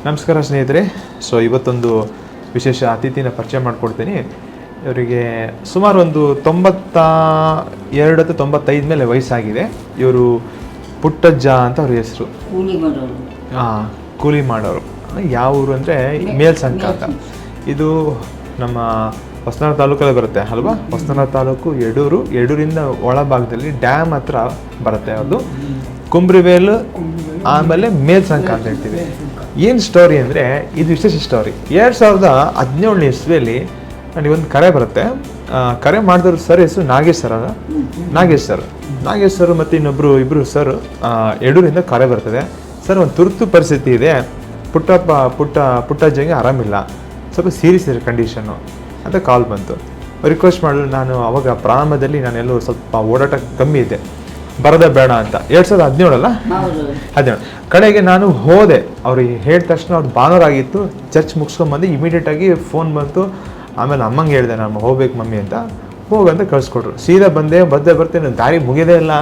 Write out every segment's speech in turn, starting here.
ನಮಸ್ಕಾರ ಸ್ನೇಹಿತರೆ. ಸೊ ಇವತ್ತೊಂದು ವಿಶೇಷ ಅತಿಥಿನ ಪರಿಚಯ ಮಾಡಿಕೊಡ್ತೀನಿ. ಇವರಿಗೆ ಸುಮಾರು ಒಂದು 92-95 ಮೇಲೆ ವಯಸ್ಸಾಗಿದೆ. ಇವರು ಪುಟ್ಟಜ್ಜ ಅಂತ ಅವ್ರ ಹೆಸರು. ಕೂಲಿ ಮಾಡೋರು. ಯಾವ ಊರು ಅಂದರೆ ಮೇಲ್ಸಂಕ ಅಂತ. ಇದು ನಮ್ಮ ಹೊಸನಗರ ತಾಲೂಕಲ್ಲಿ ಬರುತ್ತೆ ಅಲ್ವಾ. ಹೊಸನಗರ ತಾಲೂಕು ಯಡೂರಿಂದ ಒಳಭಾಗದಲ್ಲಿ ಡ್ಯಾಮ್ ಹತ್ರ ಬರುತ್ತೆ. ಅದು ಕುಂಬ್ರಿವೇಲು ಆಮೇಲೆ ಮೇಲ್ಸಂಕ ಅಂತ ಹೇಳ್ತೀವಿ. ಏನು ಸ್ಟೋರಿ ಅಂದರೆ ಇದು ವಿಶೇಷ ಸ್ಟೋರಿ. 2017 ಇಸ್ವಿಯಲ್ಲಿ ನನಗೊಂದು ಕರೆ ಬರುತ್ತೆ. ಕರೆ ಮಾಡಿದವ್ರು ಸರ್ ಹೆಸರು ನಾಗೇಶ್ ಸರ್ ಮತ್ತು ಇಬ್ಬರು ಸರ್ ಯಡೂರಿಂದ ಕರೆ ಬರ್ತದೆ. ಸರ್ ಒಂದು ತುರ್ತು ಪರಿಸ್ಥಿತಿ ಇದೆ, ಪುಟ್ಟಜ್ಜಂಗೆ ಆರಾಮಿಲ್ಲ, ಸ್ವಲ್ಪ ಸೀರಿಯಸ್ ಇದೆ ಕಂಡೀಷನ್ನು ಅಂತ ಕಾಲ್ ಬಂತು. ರಿಕ್ವೆಸ್ಟ್ ಮಾಡಲು ನಾನು ಅವಾಗ ಪ್ರಾರಂಭದಲ್ಲಿ ನಾನೆಲ್ಲೂ ಸ್ವಲ್ಪ ಓಡಾಟ ಕಮ್ಮಿ ಇದೆ, ಬರೋದೇ ಬೇಡ ಅಂತ. 2017 ಕಡೆಗೆ ನಾನು ಹೋದೆ. ಅವ್ರಿಗೆ ಹೇಳಿದ ತಕ್ಷಣ ಅವ್ರು ಭಾನುವಾರ ಆಗಿತ್ತು, ಚರ್ಚ್ ಮುಗಿಸ್ಕೊಂಬಂದು ಇಮಿಡಿಯೇಟಾಗಿ ಫೋನ್ ಬಂತು. ಆಮೇಲೆ ಅಮ್ಮಂಗೆ ಹೇಳಿದೆ ನಾನು ಹೋಗ್ಬೇಕು ಮಮ್ಮಿ ಅಂತ. ಹೋಗಂತ ಕಳಿಸ್ಕೊಟ್ರು. ಸೀದಾ ಬರ್ತೇನೆ, ದಾರಿ ಮುಗಿದೇ ಇಲ್ಲ.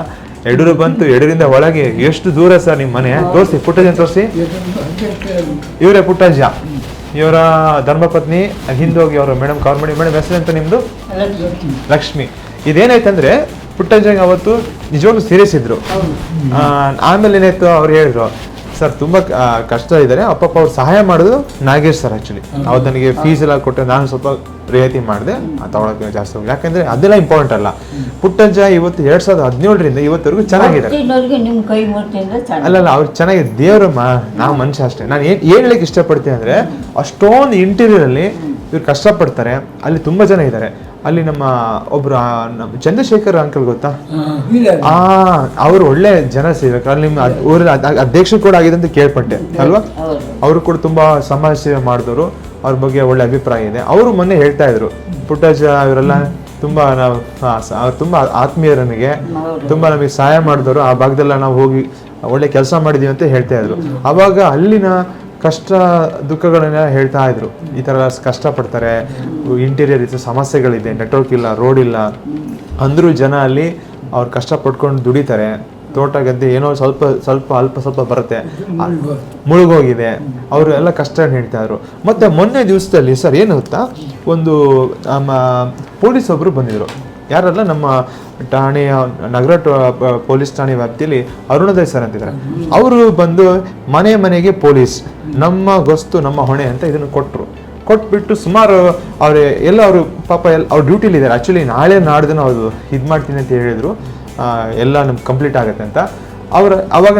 ಯಡೂರಿಂದ ಒಳಗೆ ಎಷ್ಟು ದೂರ ಸರ್ ನಿಮ್ಮ ಮನೆ? ತೋರಿಸಿ, ಪುಟ್ಟಜ್ಜನ ತೋರಿಸಿ. ಇವರೇ ಪುಟ್ಟಜ್ಜ, ಇವರ ಧರ್ಮಪತ್ನಿ. ಹಿಂದೋಗಿ ಅವರು ಮೇಡಮ್ ಕಾಲ್ ಮಾಡಿ, ಮೇಡಮ್ ಹೆಸರು ಅಂತ ನಿಮ್ಮದು? ಲಕ್ಷ್ಮಿ. ಇದೇನಾಯ್ತಂದ್ರೆ ಪುಟ್ಟಜ್ಜಂಗೆ ಅವತ್ತು ನಿಜವಾಗ್ಲೂ ಸೀರಿಯಸ್ ಇದ್ರು. ಆಮೇಲೆ ಏನಾಯ್ತು, ಅವ್ರು ಹೇಳಿದ್ರು ಸರ್ ತುಂಬ ಕಷ್ಟ ಇದ್ದಾರೆ, ಅಪ್ಪಪ್ಪ ಅವ್ರು ಸಹಾಯ ಮಾಡೋದು ನಾಗೇಶ್ ಸರ್. ಆ್ಯಕ್ಚುಲಿ ಅವ್ರು ನನಗೆ ಫೀಸ್ ಎಲ್ಲ ಕೊಟ್ಟರೆ ನಾನು ಸ್ವಲ್ಪ ರಿಯಾಯಿತಿ ಮಾಡಿದೆ, ತಗೊಳಕ್ಕೆ ಜಾಸ್ತಿ ಹೋಗಿ. ಯಾಕಂದರೆ ಅದೆಲ್ಲ ಇಂಪಾರ್ಟೆಂಟ್ ಅಲ್ಲ. ಪುಟ್ಟಜ್ಜ ಇವತ್ತು 2017 ಇವತ್ತವರೆಗೂ ಚೆನ್ನಾಗಿದ್ದಾರೆ. ಅಲ್ಲಲ್ಲ, ಅವ್ರು ಚೆನ್ನಾಗಿದೆ. ದೇವ್ರಮ್ಮ, ನಾವು ಮನುಷ್ಯ ಅಷ್ಟೇ. ನಾನು ಏನು ಹೇಳಕ್ಕೆ ಇಷ್ಟಪಡ್ತೀನಿ ಅಂದರೆ, ಅಷ್ಟೊಂದು ಇಂಟೀರಿಯರಲ್ಲಿ ಇವ್ರು ಕಷ್ಟಪಡ್ತಾರೆ. ಅಲ್ಲಿ ತುಂಬ ಜನ ಇದ್ದಾರೆ. ಅಲ್ಲಿ ನಮ್ಮ ಒಬ್ರು ಚಂದ್ರಶೇಖರ್ ಅಂಕಲ್ ಗೊತ್ತಾ? ಅವರು ಒಳ್ಳೆ ಜನ ಸೇವಕರು. ಅಲ್ಲಿ ನಿಮ್ಮ ಊರಲ್ಲಿ ಅಧ್ಯಕ್ಷರು ಕೂಡ ಆಗಿದೆ ಅಂತ ಕೇಳ್ಪಟ್ಟೆ ಅಲ್ವಾ. ಅವರು ಕೂಡ ತುಂಬಾ ಸಮಾಜ ಸೇವೆ ಮಾಡಿದವರು. ಅವ್ರ ಬಗ್ಗೆ ಒಳ್ಳೆ ಅಭಿಪ್ರಾಯ ಇದೆ. ಅವರು ಮೊನ್ನೆ ಹೇಳ್ತಾ ಇದ್ರು, ಪುಟ್ಟಜ್ಜ ಇವರೆಲ್ಲ ತುಂಬಾ ಅವ್ರು ತುಂಬಾ ಆತ್ಮೀಯರು, ನನಗೆ ತುಂಬಾ ನಮಗೆ ಸಹಾಯ ಮಾಡಿದವರು. ಆ ಭಾಗದಲ್ಲ ನಾವು ಹೋಗಿ ಒಳ್ಳೆ ಕೆಲಸ ಮಾಡಿದೀವಿ ಅಂತ ಹೇಳ್ತಾ ಇದ್ರು. ಅವಾಗ ಅಲ್ಲಿನ ಕಷ್ಟ ದುಃಖಗಳನ್ನ ಹೇಳ್ತಾ ಇದ್ರು. ಈ ಥರ ಕಷ್ಟಪಡ್ತಾರೆ, ಇಂಟೀರಿಯರ್ ಸಮಸ್ಯೆಗಳಿದೆ, ನೆಟ್ವರ್ಕ್ ಇಲ್ಲ, ರೋಡ್ ಇಲ್ಲ ಅಂದರೂ ಜನ ಅಲ್ಲಿ ಅವ್ರು ಕಷ್ಟಪಟ್ಕೊಂಡು ದುಡಿತಾರೆ. ತೋಟ ಗದ್ದೆ ಏನೋ ಸ್ವಲ್ಪ ಬರುತ್ತೆ, ಮುಳುಗೋಗಿದೆ. ಅವರು ಎಲ್ಲ ಕಷ್ಟ ಹೇಳ್ತಾ ಇದ್ರು. ಮತ್ತು ಮೊನ್ನೆ ದಿವಸದಲ್ಲಿ ಸರ್ ಏನು ಗೊತ್ತಾ, ಒಂದು ನಮ್ಮ ಪೊಲೀಸ್ ಒಬ್ಬರು ಬಂದಿದ್ರು. ಯಾರಲ್ಲ, ನಮ್ಮ ಠಾಣೆಯ ನಗರ ಪೊಲೀಸ್ ಠಾಣೆ ವ್ಯಾಪ್ತಿಯಲ್ಲಿ ಅರುಣೋದಯ್ ಸರ್ ಅಂತಿದ್ದಾರೆ. ಅವರು ಬಂದು ಮನೆಗೆ ಪೊಲೀಸ್, ನಮ್ಮ ಗಸ್ತು ನಮ್ಮ ಹೊಣೆ ಅಂತ ಇದನ್ನು ಕೊಟ್ಬಿಟ್ಟು ಸುಮಾರು ಅವರು ಪಾಪ ಅವ್ರು ಡ್ಯೂಟಿಲಿ ಇದ್ದಾರೆ. ಆ್ಯಕ್ಚುಲಿ ನಾಳೆ ನಾಡ್ದನ್ನು ಅವರು ಇದು ಮಾಡ್ತೀನಿ ಅಂತ ಹೇಳಿದ್ರು, ಎಲ್ಲ ನಮ್ಗೆ ಕಂಪ್ಲೀಟ್ ಆಗುತ್ತೆ ಅಂತ. ಅವಾಗ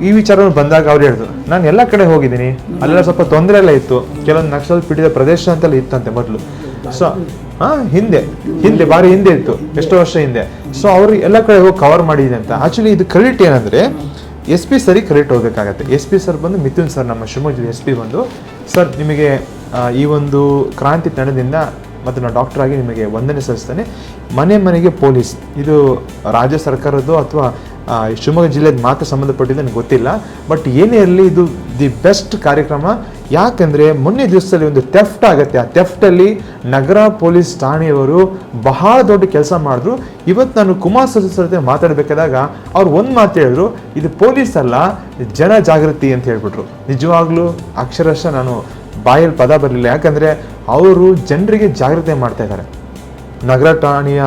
ಈ ವಿಚಾರವನ್ನು ಬಂದಾಗ ಅವ್ರು ಹೇಳಿದ್ರು, ನಾನು ಎಲ್ಲ ಕಡೆ ಹೋಗಿದ್ದೀನಿ, ಅಲ್ಲೆಲ್ಲ ಸ್ವಲ್ಪ ತೊಂದರೆ ಎಲ್ಲ ಇತ್ತು, ಕೆಲವೊಂದು ನಕ್ಸಲ್ ಪೀಡಿತ ಪ್ರದೇಶ ಅಂತೆಲ್ಲ ಇತ್ತಂತೆ ಮೊದಲು. ಸೊ ಹಿಂದೆ ಭಾರಿ ಹಿಂದೆ ಇತ್ತು, ಎಷ್ಟೋ ವರ್ಷ ಹಿಂದೆ. ಸೊ ಅವರು ಎಲ್ಲ ಕಡೆ ಹೋಗಿ ಕವರ್ ಮಾಡಿದೆ ಅಂತ. ಆಕ್ಚುಲಿ ಇದು ಕ್ರೆಡಿಟ್ ಏನಂದ್ರೆ SP ಸರಿ ಕ್ರೆಡಿಟ್ ಹೋಗ್ಬೇಕಾಗತ್ತೆ. SP ಸರ್ ಬಂದು ಮಿಥುನ್ ಸರ್, ನಮ್ಮ ಶಿವಮೊಗ್ಗ SP ಬಂದು, ಸರ್ ನಿಮಗೆ ಈ ಒಂದು ಕ್ರಾಂತಿ ತಂಡದಿಂದ ಮತ್ತು ನಾನು ಡಾಕ್ಟರ್ ಆಗಿ ನಿಮಗೆ ವಂದನೆ ಸಲ್ಲಿಸ್ತೇನೆ. ಮನೆಗೆ ಪೊಲೀಸ್, ಇದು ರಾಜ್ಯ ಸರ್ಕಾರದ್ದು ಅಥವಾ ಶಿವಮೊಗ್ಗ ಜಿಲ್ಲೆಗೆ ಮಾತ್ರ ಸಂಬಂಧಪಟ್ಟಿದ್ದು ನನಗೆ ಗೊತ್ತಿಲ್ಲ. ಬಟ್ ಏನೇ ಇರಲಿ, ಇದು ದಿ ಬೆಸ್ಟ್ ಕಾರ್ಯಕ್ರಮ. ಯಾಕಂದರೆ ಮೊನ್ನೆ ದಿವಸದಲ್ಲಿ ಒಂದು ಥೆಫ್ಟ್ ಆಗುತ್ತೆ. ಆ ಥೆಫ್ಟಲ್ಲಿ ನಗರ ಪೊಲೀಸ್ ಠಾಣೆಯವರು ಬಹಳ ದೊಡ್ಡ ಕೆಲಸ ಮಾಡಿದ್ರು. ಇವತ್ತು ನಾನು ಕುಮಾರ್ ಸದಸ್ಯರ ಮಾತಾಡಬೇಕಾದಾಗ ಅವ್ರು ಒಂದು ಮಾತು ಹೇಳಿದ್ರು, ಇದು ಪೊಲೀಸ್ ಅಲ್ಲ, ಜನ ಜಾಗೃತಿ ಅಂತ ಹೇಳ್ಬಿಟ್ರು. ನಿಜವಾಗ್ಲೂ ಅಕ್ಷರಶಃ ನಾನು ಬಾಯಲ್ಲಿ ಪದ ಬರಲಿಲ್ಲ. ಯಾಕಂದರೆ ಅವರು ಜನರಿಗೆ ಜಾಗೃತಿ ಮಾಡ್ತಾ ಇದ್ದಾರೆ. ನಗರ ಠಾಣೆಯ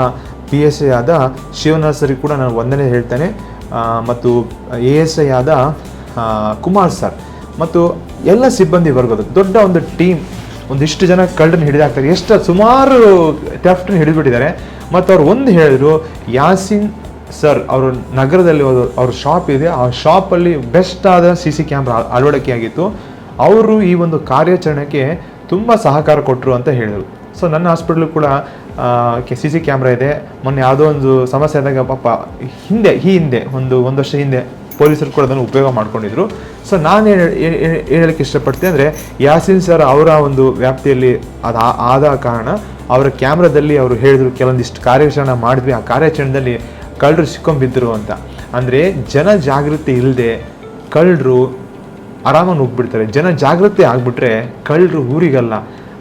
PSI ಆದ ಶಿವನಾಥ್ ಸರಿ ಕೂಡ ನಾನು ವಂದನೆ ಹೇಳ್ತೇನೆ. ಮತ್ತು ASI ಆದ ಕುಮಾರ್ ಸರ್ ಮತ್ತು ಎಲ್ಲ ಸಿಬ್ಬಂದಿ ವರ್ಗದ ದೊಡ್ಡ ಒಂದು ಟೀಮ್, ಒಂದಿಷ್ಟು ಜನ ಕಳ್ಳರನ್ನ ಹಿಡಿದಾಕ್ತಾರೆ. ಸುಮಾರು ಥೆಫ್ಟನ್ನು ಹಿಡಿದ್ಬಿಟ್ಟಿದ್ದಾರೆ. ಮತ್ತು ಅವ್ರು ಒಂದು ಹೇಳಿದ್ರು, ಯಾಸಿನ್ ಸರ್ ಅವರು ನಗರದಲ್ಲಿ ಅವ್ರ ಶಾಪ್ ಇದೆ, ಆ ಶಾಪಲ್ಲಿ ಬೆಸ್ಟ್ ಆದ CC ಕ್ಯಾಮ್ರಾ ಅಳವಡಿಕೆಯಾಗಿತ್ತು. ಅವರು ಈ ಒಂದು ಕಾರ್ಯಾಚರಣೆಗೆ ತುಂಬ ಸಹಕಾರ ಕೊಟ್ಟರು ಅಂತ ಹೇಳಿದರು. ಸೊ ನನ್ನ ಹಾಸ್ಪಿಟ್ಲು ಕೂಡ CC ಕ್ಯಾಮ್ರಾ ಇದೆ. ಮೊನ್ನೆ ಯಾವುದೋ ಒಂದು ಸಮಸ್ಯೆ ಆದಾಗ ಪಾಪ ಹಿಂದೆ ಒಂದು ವರ್ಷ ಹಿಂದೆ ಪೊಲೀಸರು ಕೂಡ ಅದನ್ನು ಉಪಯೋಗ ಮಾಡ್ಕೊಂಡಿದ್ರು. ಸೊ ನಾನು ಹೇಳಕ್ಕೆ ಇಷ್ಟಪಡ್ತೀನಿ ಅಂದರೆ, ಯಾಸಿನ್ ಸರ್ ಅವರ ಒಂದು ವ್ಯಾಪ್ತಿಯಲ್ಲಿ ಆದ ಕಾರಣ ಅವರ ಕ್ಯಾಮ್ರಾದಲ್ಲಿ ಅವರು ಹೇಳಿದ್ರು ಕೆಲವೊಂದಿಷ್ಟು ಕಾರ್ಯಾಚರಣೆ ಮಾಡಿದ್ವಿ, ಆ ಕಾರ್ಯಾಚರಣೆಯಲ್ಲಿ ಕಳ್ಳರು ಸಿಕ್ಕೊಂಡ್ಬಿದ್ರು ಅಂತ. ಅಂದರೆ ಜನ ಜಾಗೃತಿ ಇಲ್ಲದೆ ಕಳ್ಳರು ಆರಾಮಾಗಿ ನುಗ್ಗಿಬಿಡ್ತಾರೆ. ಜನ ಜಾಗೃತಿ ಆಗಿಬಿಟ್ರೆ ಕಳ್ಳರು ಊರಿಗಲ್ಲ,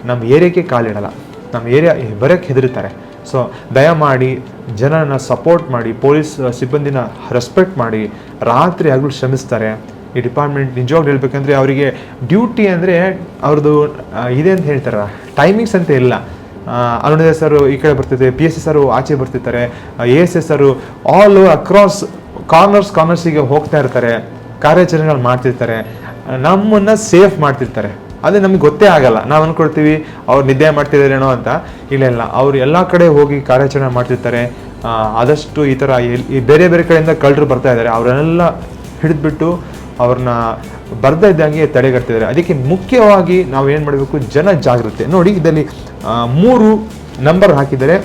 ನಮ್ಮ ಏರಿಯಾಕ್ಕೆ ಕಾಲಿಡಲ್ಲ, ನಮ್ಮ ಏರಿಯಾ ಬರೋಕ್ಕೆ ಹೆದರ್ತಾರೆ. ಸೊ ದಯಮಾಡಿ ಜನನ ಸಪೋರ್ಟ್ ಮಾಡಿ, ಪೊಲೀಸ್ ಸಿಬ್ಬಂದಿನ ರೆಸ್ಪೆಕ್ಟ್ ಮಾಡಿ, ರಾತ್ರಿ ಹಗಲು ಶ್ರಮಿಸ್ತಾರೆ. ಈ ಡಿಪಾರ್ಟ್ಮೆಂಟ್ ನಿಜವಾಗ್ಲೂ ಹೇಳ್ಬೇಕಂದ್ರೆ ಅವರಿಗೆ ಡ್ಯೂಟಿ ಅಂದರೆ ಅವ್ರದ್ದು ಇದೆ ಅಂತ ಹೇಳ್ತಾರ, ಟೈಮಿಂಗ್ಸ್ ಅಂತ ಇಲ್ಲ. ಅರುಣೋದಯ ಸರ್ ಈ ಕಡೆ ಬರ್ತಿದ್ದಾರೆ, PSC ಸರ್ ಆಚೆ ಬರ್ತಿರ್ತಾರೆ, ASS ಸರ್ ಆಲ್ ಅಕ್ರಾಸ್ ಕಾರ್ನರ್ಸಿಗೆ ಹೋಗ್ತಾ ಇರ್ತಾರೆ, ಕಾರ್ಯಾಚರಣೆಗಳು ಮಾಡ್ತಿರ್ತಾರೆ, ನಮ್ಮನ್ನು ಸೇಫ್ ಮಾಡ್ತಿರ್ತಾರೆ. ಅದೇ ನಮ್ಗೆ ಗೊತ್ತೇ ಆಗಲ್ಲ, ನಾವು ಅಂದ್ಕೊಳ್ತೀವಿ ಅವ್ರು ನಿದ್ದೆ ಮಾಡ್ತಿದ್ದಾರೇನೋ ಅಂತ. ಇಲ್ಲ, ಅವ್ರು ಎಲ್ಲ ಕಡೆ ಹೋಗಿ ಕಾರ್ಯಾಚರಣೆ ಮಾಡ್ತಿರ್ತಾರೆ. ಆದಷ್ಟು ಈ ಥರ ಬೇರೆ ಬೇರೆ ಕಡೆಯಿಂದ ಕಳ್ಳರು ಬರ್ತಾ ಇದ್ದಾರೆ, ಅವರನ್ನೆಲ್ಲ ಹಿಡಿದ್ಬಿಟ್ಟು ಅವ್ರನ್ನ ಬರ್ತಾ ಇದ್ದಂಗೆ ತಡೆಗಟ್ತಿದ್ದಾರೆ. ಅದಕ್ಕೆ ಮುಖ್ಯವಾಗಿ ನಾವು ಏನು ಮಾಡಬೇಕು, ಜನ ಜಾಗೃತಿ. ನೋಡಿ, ಇದರಲ್ಲಿ 3 ನಂಬರ್ ಹಾಕಿದ್ದಾರೆ.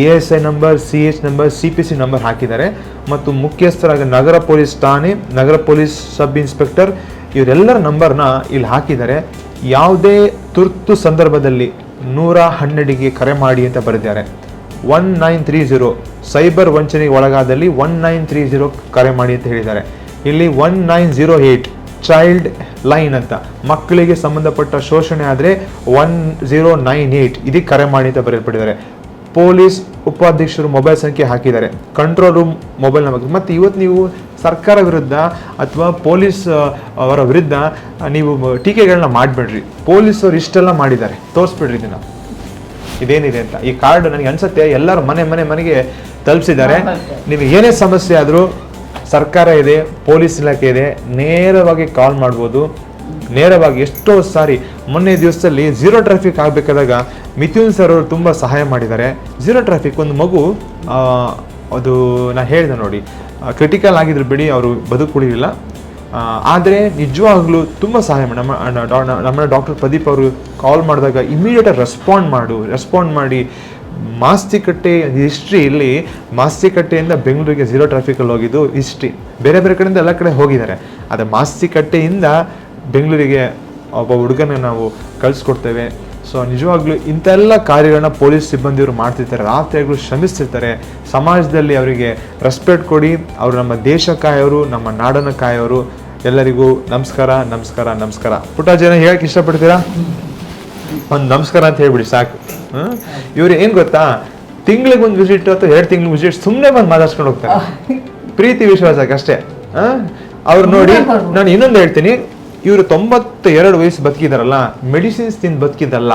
ASI number, CH number, CPC number ಹಾಕಿದ್ದಾರೆ. ಮತ್ತು ಮುಖ್ಯಸ್ಥರಾಗಿ ನಗರ ಪೊಲೀಸ್ ಠಾಣೆ, ನಗರ ಪೊಲೀಸ್ ಸಬ್ ಇನ್ಸ್ಪೆಕ್ಟರ್ ಇವರೆಲ್ಲರ ನಂಬರ್ನ ಇಲ್ಲಿ ಹಾಕಿದ್ದಾರೆ. ಯಾವುದೇ ತುರ್ತು ಸಂದರ್ಭದಲ್ಲಿ 112ಗೆ ಕರೆ ಮಾಡಿ ಅಂತ ಬರೆದಿದ್ದಾರೆ. 1930 ಸೈಬರ್ ವಂಚನೆಗೆ ಒಳಗಾದಲ್ಲಿ 1930 ಕರೆ ಮಾಡಿ ಅಂತ ಹೇಳಿದ್ದಾರೆ. ಇಲ್ಲಿ 1908 ಚೈಲ್ಡ್ ಲೈನ್ ಅಂತ, ಮಕ್ಕಳಿಗೆ ಸಂಬಂಧಪಟ್ಟ ಶೋಷಣೆ ಆದರೆ 1098 ಇದಕ್ಕೆ ಕರೆ ಮಾಡಿ ಅಂತ ಬರೆಯಲ್ಪಟ್ಟಿದ್ದಾರೆ. ಪೊಲೀಸ್ ಉಪಾಧ್ಯಕ್ಷರು ಮೊಬೈಲ್ ಸಂಖ್ಯೆ ಹಾಕಿದ್ದಾರೆ, ಕಂಟ್ರೋಲ್ ರೂಮ್ ಮೊಬೈಲ್ ನಂಬರ್. ಮತ್ತು ಇವತ್ತು ನೀವು ಸರ್ಕಾರ ವಿರುದ್ಧ ಅಥವಾ ಪೊಲೀಸ್ ಅವರ ವಿರುದ್ಧ ನೀವು ಟೀಕೆಗಳನ್ನ ಮಾಡಬೇಡ್ರಿ. ಪೊಲೀಸರು ಇಷ್ಟೆಲ್ಲ ಮಾಡಿದ್ದಾರೆ, ತೋರಿಸ್ಬಿಡ್ರಿ ಇದನ್ನ ಇದೇನಿದೆ ಅಂತ. ಈ ಕಾರ್ಡ್ ನನಗೆ ಅನ್ಸುತ್ತೆ ಎಲ್ಲರೂ ಮನೆಗೆ ತಲುಪಿಸಿದ್ದಾರೆ. ನಿಮಗೆ ಏನೇ ಸಮಸ್ಯೆ ಆದರೂ ಸರ್ಕಾರ ಇದೆ, ಪೊಲೀಸ್ ಇಲಾಖೆ ಇದೆ, ನೇರವಾಗಿ ಕಾಲ್ ಮಾಡ್ಬೋದು. ನೇರವಾಗಿ ಎಷ್ಟೋ ಸಾರಿ ಮೊನ್ನೆ ದಿವಸದಲ್ಲಿ 0 ಟ್ರಾಫಿಕ್ ಆಗಬೇಕಾದಾಗ ಮಿಥುನ್ ಸರ್ ಅವರು ತುಂಬ ಸಹಾಯ ಮಾಡಿದ್ದಾರೆ. 0 ಟ್ರಾಫಿಕ್ ಒಂದು ಮಗು ಅದು ನಾನು ಹೇಳಿದೆ ನೋಡಿ, ಕ್ರಿಟಿಕಲ್ ಆಗಿದ್ರು ಬಿಡಿ, ಅವರು ಬದುಕುಳಿಲಿಲ್ಲ. ಆದರೆ ನಿಜವಾಗ್ಲೂ ತುಂಬ ಸಹಾಯ ಮಾಡಿ ನಮ್ಮ ಡಾಕ್ಟರ್ ಪ್ರದೀಪ್ ಅವರು ಕಾಲ್ ಮಾಡಿದಾಗ ಇಮಿಡಿಯೇಟಾಗಿ ರೆಸ್ಪಾಂಡ್ ಮಾಡಿ ಮಾಸ್ತಿಕಟ್ಟೆ ಹಿಸ್ಟ್ರಿ, ಇಲ್ಲಿ ಮಾಸ್ತಿಕಟ್ಟೆಯಿಂದ ಬೆಂಗಳೂರಿಗೆ 0 ಟ್ರಾಫಿಕಲ್ಲಿ ಹೋಗಿದ್ದು ಹಿಸ್ಟ್ರಿ. ಬೇರೆ ಬೇರೆ ಕಡೆಯಿಂದ ಎಲ್ಲ ಕಡೆ ಹೋಗಿದ್ದಾರೆ. ಆದರೆ ಮಾಸ್ತಿಕಟ್ಟೆಯಿಂದ ಬೆಂಗಳೂರಿಗೆ ಒಬ್ಬ ಹುಡುಗನ ನಾವು ಕಳಿಸ್ಕೊಡ್ತೇವೆ. ಸೊ ನಿಜವಾಗ್ಲೂ ಇಂಥೆಲ್ಲ ಕಾರ್ಯಗಳನ್ನ ಪೊಲೀಸ್ ಸಿಬ್ಬಂದಿಯವರು ಮಾಡ್ತಿರ್ತಾರೆ, ರಾತ್ರಿಗಳು ಶ್ರಮಿಸ್ತಿರ್ತಾರೆ. ಸಮಾಜದಲ್ಲಿ ಅವರಿಗೆ ರೆಸ್ಪೆಕ್ಟ್ ಕೊಡಿ. ಅವರು ನಮ್ಮ ದೇಶ ಕಾಯೋರು, ನಮ್ಮ ನಾಡನ್ನು ಕಾಯೋರು. ಎಲ್ಲರಿಗೂ ನಮಸ್ಕಾರ. ಪುಟ್ಟ ಜನ ಹೇಳಕ್ಕೆ ಇಷ್ಟಪಡ್ತೀರಾ? ಒಂದು ನಮಸ್ಕಾರ ಅಂತ ಹೇಳ್ಬಿಡಿ ಸಾಕು. ಇವ್ರು ಏನು ಗೊತ್ತಾ, ತಿಂಗಳಿಗೆ ಒಂದು ವಿಸಿಟ್ ಅಥವಾ 2 ತಿಂಗ್ಳಿಗೆ ವಿಸಿಟ್ ಸುಮ್ಮನೆ ಬಂದು ಮಾತಾಡ್ಸ್ಕೊಂಡು ಹೋಗ್ತಾರೆ, ಪ್ರೀತಿ ವಿಶ್ವಾಸಕ್ಕೆ ಅಷ್ಟೇ. ಅವ್ರು ನೋಡಿ, ನಾನು ಇನ್ನೊಂದು ಹೇಳ್ತೀನಿ, ಇವರು 92 ವಯಸ್ಸು ಬದುಕಿದಾರಲ್ಲ, ಮೆಡಿಸಿನ್ಸ್ ತಿಂದು ಬದುಕಿದಲ್ಲ,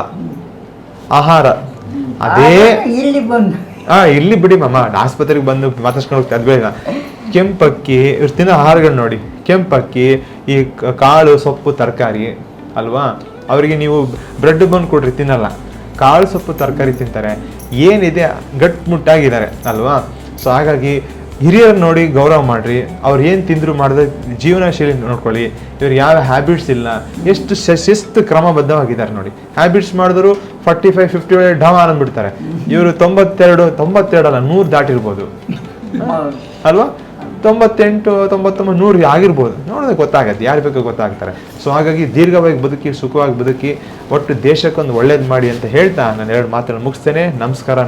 ಆಹಾರ ಅದೇ. ಇಲ್ಲಿ ಬಿಡಿ ಮಾಮ, ಆಸ್ಪತ್ರೆಗೆ ಬಂದು ಮಾತಾಡ್ಸ್ಕೊಂಡು ಹೋಗ್ತಾರೆ, ಅದು ಬೇಡ. ಕೆಂಪಕ್ಕಿ ಇವ್ರು ತಿನ್ನೋ ಆಹಾರಗಳು ನೋಡಿ, ಕೆಂಪಕ್ಕಿ, ಈ ಕಾಳು ಸೊಪ್ಪು ತರಕಾರಿ ಅಲ್ವಾ. ಅವರಿಗೆ ನೀವು ಬ್ರೆಡ್ ಬಂದು ಕೊಡ್ರಿ, ತಿನ್ನಲ್ಲ. ಕಾಳು ಸೊಪ್ಪು ತರಕಾರಿ ತಿಂತಾರೆ, ಏನಿದೆ ಗಟ್ಮುಟ್ಟಾಗಿದ್ದಾರೆ ಅಲ್ವಾ. ಸೊ ಹಾಗಾಗಿ ಹಿರಿಯರು ನೋಡಿ ಗೌರವ ಮಾಡ್ರಿ. ಅವ್ರು ಏನು ತಿಂದ್ರು ಮಾಡಿದ ಜೀವನ ಶೈಲಿ ನೋಡ್ಕೊಳ್ಳಿ. ಇವ್ರು ಯಾವ ಹ್ಯಾಬಿಟ್ಸ್ ಇಲ್ಲ, ಎಷ್ಟು ಶಿಸ್ತು ಕ್ರಮಬದ್ಧವಾಗಿದ್ದಾರೆ ನೋಡಿ. ಹ್ಯಾಬಿಟ್ಸ್ ಮಾಡಿದ್ರು 45-50 ಡಮ ಅಂದ್ಬಿಡ್ತಾರೆ. ಇವರು 92 ಅಲ್ಲ 100 ದಾಟಿರ್ಬೋದು ಅಲ್ವಾ. 98, 99, 100 ಆಗಿರ್ಬೋದು. ನೋಡಿದ್ರೆ ಗೊತ್ತಾಗತ್ತೆ, ಯಾರು ಬೇಕೋ ಗೊತ್ತಾಗ್ತಾರೆ. ಸೊ ಹಾಗಾಗಿ ದೀರ್ಘವಾಗಿ ಬದುಕಿ, ಸುಖವಾಗಿ ಬದುಕಿ, ಒಟ್ಟು ದೇಶಕ್ಕೊಂದು ಒಳ್ಳೇದು ಮಾಡಿ ಅಂತ ಹೇಳ್ತಾ ನಾನು 2 ಮಾತನ್ನು ಮುಗಿಸ್ತೇನೆ. ನಮಸ್ಕಾರ.